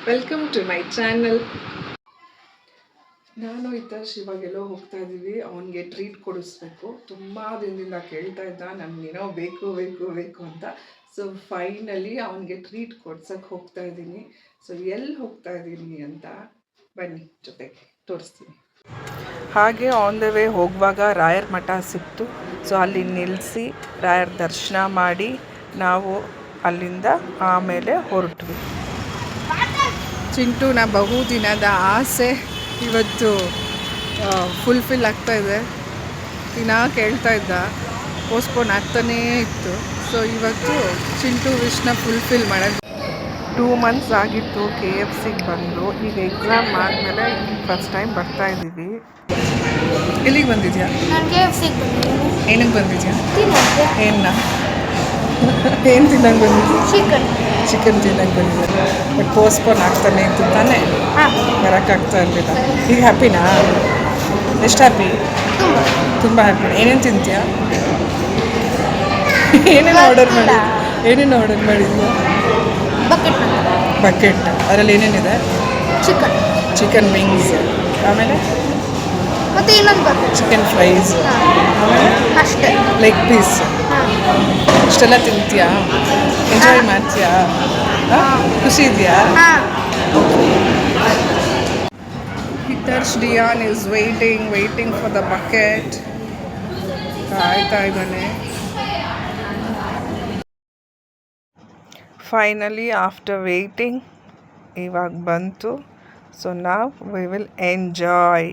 Welcome to my channel. ನಾನು ಹಿತೇಶ್ ಇವಾಗೆಲ್ಲೋ ಹೋಗ್ತಾ ಇದ್ದೀವಿ. ಅವನಿಗೆ ಟ್ರೀಟ್ ಕೊಡಿಸ್ಬೇಕು. ತುಂಬ ದಿನದಿಂದ ಕೇಳ್ತಾ ಇದ್ದ ನನಗೇನೋ ಬೇಕು ಬೇಕು ಬೇಕು ಅಂತ. ಸೊ ಫೈನಲಿ ಅವನಿಗೆ ಟ್ರೀಟ್ ಕೊಡ್ಸಕ್ಕೆ ಹೋಗ್ತಾ ಇದ್ದೀನಿ. ಸೊ ಎಲ್ಲಿ ಹೋಗ್ತಾ ಇದ್ದೀನಿ ಅಂತ ಬನ್ನಿ ಜೊತೆಗೆ ತೋರಿಸ್ತೀನಿ. ಹಾಗೆ ಆನ್ ದ ವೇ ಹೋಗುವಾಗ ರಾಯರ ಮಠ ಸಿಕ್ತು. ಸೊ ಅಲ್ಲಿ ನಿಲ್ಲಿಸಿ ರಾಯರ ದರ್ಶನ ಮಾಡಿ ನಾವು ಅಲ್ಲಿಂದ ಆಮೇಲೆ ಹೊರಟ್ವಿ. ಚಿಂಟುನ ಬಹುದಿನದ ಆಸೆ ಇವತ್ತು ಫುಲ್ಫಿಲ್ ಆಗ್ತಾಯಿದೆ. ದಿನ ಕೇಳ್ತಾ ಇದ್ದ, ಪೋಸ್ಟ್ಪೋನ್ ಆಗ್ತಾನೇ ಇತ್ತು. ಸೊ ಇವತ್ತು ಚಿಂಟು ವಿಶ್ನ ಫುಲ್ಫಿಲ್ ಮಾಡೋದು. 2 months ಆಗಿತ್ತು KFCಗೆ ಬಂದು. ಈಗ ಎಕ್ಸಾಮ್ ಆದಮೇಲೆ ಫಸ್ಟ್ ಟೈಮ್ ಬರ್ತಾ ಇದ್ದೀವಿ. ಎಲ್ಲಿಗೆ ಬಂದಿದ್ಯಾ? ಏನಕ್ಕೆ ಬಂದಿದ್ಯಾ? ಏನು ತಿನ್ನಂಗೆ ಬಂದಿದ್ಯಾ? ಚಿಕನ್ ತಿನ್ನಕ್ಕೆ ಬಂದಿದ್ದೆ. ಬಟ್ ಪೋಸ್ಟ್ಪೋನ್ ಆಗ್ತಾನೆ ಇತ್ತು ತಾನೇ, ಬರೋಕ್ಕಾಗ್ತಾ ಇರಲಿಲ್ಲ. ಈಗ ಹ್ಯಾಪಿನಾ? ಎಷ್ಟು ಹ್ಯಾಪಿ? ತುಂಬ ಹ್ಯಾಪಿ. ಏನೇನು ತಿಂತೀಯಾ? ಏನೇನು ಆರ್ಡರ್ ಮಾಡಿದ್ಯಾ? ಬಕೆಟ್. ಅದರಲ್ಲಿ ಏನೇನಿದೆ? ಚಿಕನ್ ವಿಂಗ್ಸ್, ಆಮೇಲೆ ಮತ್ತೆ ಇನ್ನೊಂದು ಚಿಕನ್ ಫ್ರೈಸ್, ಆಮೇಲೆ ಅಷ್ಟೇ ಲೆಗ್ ಪೀಸ್. ಇಷ್ಟೆಲ್ಲ ತಿಂತೀಯಾ? ಎಂಜಾಯ್ ಮಾಡ್ತೀಯಾ? ಖುಷಿ ಇದೆಯಾ? ಹಿತರ್ಶ್ ಡಿಯಾನ್ is waiting for the bucket. ಕಾಯ್ತಾ ಇದ್ದಾನೆ. ಫೈನಲಿ ಆಫ್ಟರ್ ವೇಟಿಂಗ್ ಇವಾಗ ಬಂತು. ಸೊ ನಾವು we will enjoy.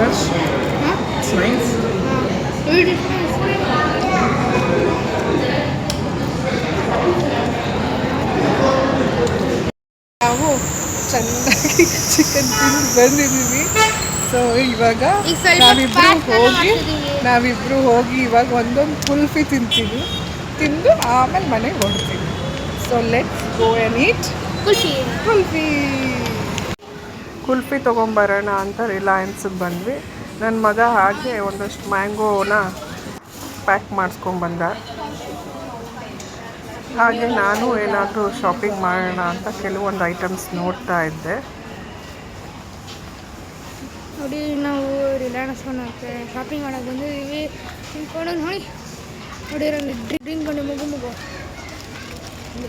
It's nice. ನಾವು ಚೆನ್ನಾಗಿ ಚಿಕನ್ ತಿಂದು ಬಂದಿದ್ದೀವಿ. ಸೊ ಇವಾಗ ನಾವಿಬ್ರು ಹೋಗಿ ಇವಾಗ ಒಂದೊಂದು ಕುಲ್ಫಿ ತಿಂದು ಆಮೇಲೆ ಮನೆಗೆ ಹೊರಡ್ತೀವಿ. So let's go and eat kulfi ತೊಗೊಂಬರೋಣ ಅಂತ ರಿಲಯನ್ಸಿಗೆ ಬಂದ್ವಿ. ನನ್ನ ಮಗ ಹಾಗೆ ಒಂದಷ್ಟು ಮ್ಯಾಂಗೋನ ಪ್ಯಾಕ್ ಮಾಡಿಸ್ಕೊಂಬಂದ. ಹಾಗೆ ನಾನು ಏನಾದರೂ ಶಾಪಿಂಗ್ ಮಾಡೋಣ ಅಂತ ಕೆಲವೊಂದು ಐಟಮ್ಸ್ ನೋಡ್ತಾ ಇದ್ದೆ. ನೋಡಿ, ನಾವು ರಿಲಯನ್ಸ್ ಶಾಪಿಂಗ್ ಮಾಡೋಕೆ ಬಂದಿದ್ದೀವಿ. ತಿನ್ಕೊಂಡು ನೋಡಿ ಡ್ರಿಂಕ್ ಮಾಡಿ ಮಗು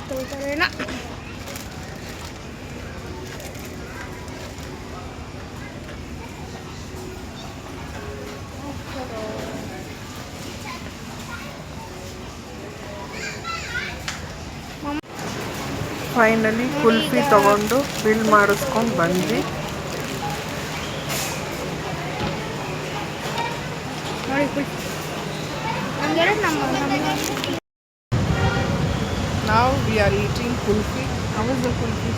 ತಗೋತಾರೇನ. ಫೈನಲಿ ಕುಲ್ಫಿ ತೊಗೊಂಡು ಬಿಲ್ ಮಾಡಿಸ್ಕೊಂಡು ಬಂದ್ವಿ. Now we are eating kulfi. How is the kulfi?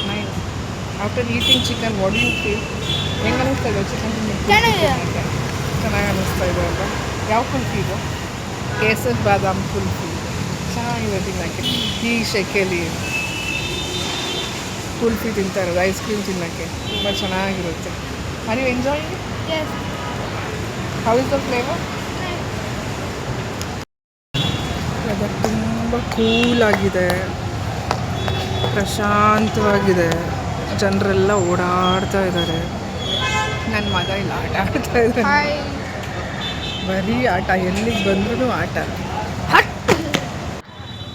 Nice. After eating chicken, what do you feel? ಹೆಂಗೆ ಅನ್ನಿಸ್ತಾ ಇದೆ ಚಿಕನ್? ಚೆನ್ನಾಗಿ ಅನ್ನಿಸ್ತಾ ಇದೆ ಅಲ್ವಾ? ಯಾವ ಕುಲ್ಫಿ ಇದು? ಕೇಸರ್ ಬಾದಾಮ್ ಕುಲ್ಫಿ ಚೆನ್ನಾಗಿದೆ ತಿನ್ನೋಕ್ಕೆ. ಈ ಶೆಕೆಲಿ ಕುಲ್ಫಿ ತಿಂತಾ ಇರೋದು, ಐಸ್ ಕ್ರೀಮ್ ತಿನ್ನೋಕ್ಕೆ ತುಂಬ ಚೆನ್ನಾಗಿರುತ್ತೆ. Are you enjoying? How is the flavour? Weather ತುಂಬ ಕೂಲಾಗಿದೆ, ಪ್ರಶಾಂತವಾಗಿದೆ. ಜನರೆಲ್ಲ ಓಡಾಡ್ತಾ ಇದ್ದಾರೆ. ನನ್ನ ಮಗ ಇಲ್ಲಿ ಆಟ ಆಡ್ತಾ ಇದ್ದಾರೆ. ಬರೀ ಆಟ, ಎಲ್ಲಿಗೆ ಬಂದ್ರೂ ಆಟ.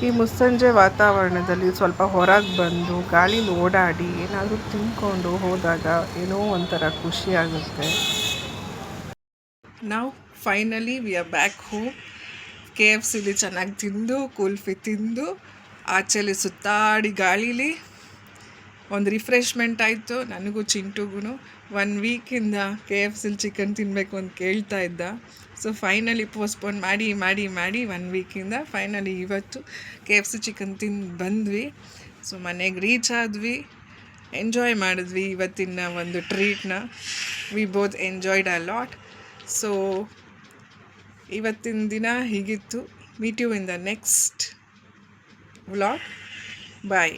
ಈ ಮುಸ್ಸಂಜೆ ವಾತಾವರಣದಲ್ಲಿ ಸ್ವಲ್ಪ ಹೊರಗೆ ಬಂದು ಗಾಳೀಲಿ ಓಡಾಡಿ ಏನಾದರೂ ತಿಂದ್ಕೊಂಡು ಹೋದಾಗ ಏನೋ ಒಂಥರ ಖುಷಿ ಆಗುತ್ತೆ. ನಾವು finally we are back home. KFCಲಿ ಚೆನ್ನಾಗಿ ತಿಂದು ಕುಲ್ಫಿ ತಿಂದು ಆಚೆಲಿ ಸುತ್ತಾಡಿ ಗಾಳೀಲಿ ಒಂದು ರಿಫ್ರೆಶ್ಮೆಂಟ್ ಆಯಿತು ನನಗೂ ಚಿಂಟುಗೂ. 1 ವೀಕಿಂದ KFC ಚಿಕನ್ ತಿನ್ನಬೇಕು ಅಂತ ಕೇಳ್ತಾ ಇದ್ದ. ಸೊ ಫೈನಲಿ ಪೋಸ್ಟ್ಪೋನ್ ಮಾಡಿ 1 ವೀಕಿಂದ ಫೈನಲಿ ಇವತ್ತು KFC ಚಿಕನ್ ತಿಂದು ಬಂದ್ವಿ. ಸೊ ಮನೆಗೆ ರೀಚ್ ಆದ್ವಿ, ಎಂಜಾಯ್ ಮಾಡಿದ್ವಿ ಇವತ್ತಿನ ಒಂದು ಟ್ರೀಟ್ನ. We both enjoyed a lot. So ಇವತ್ತಿನ ದಿನ ಹೀಗಿತ್ತು. Meet you in the next vlog. Bye.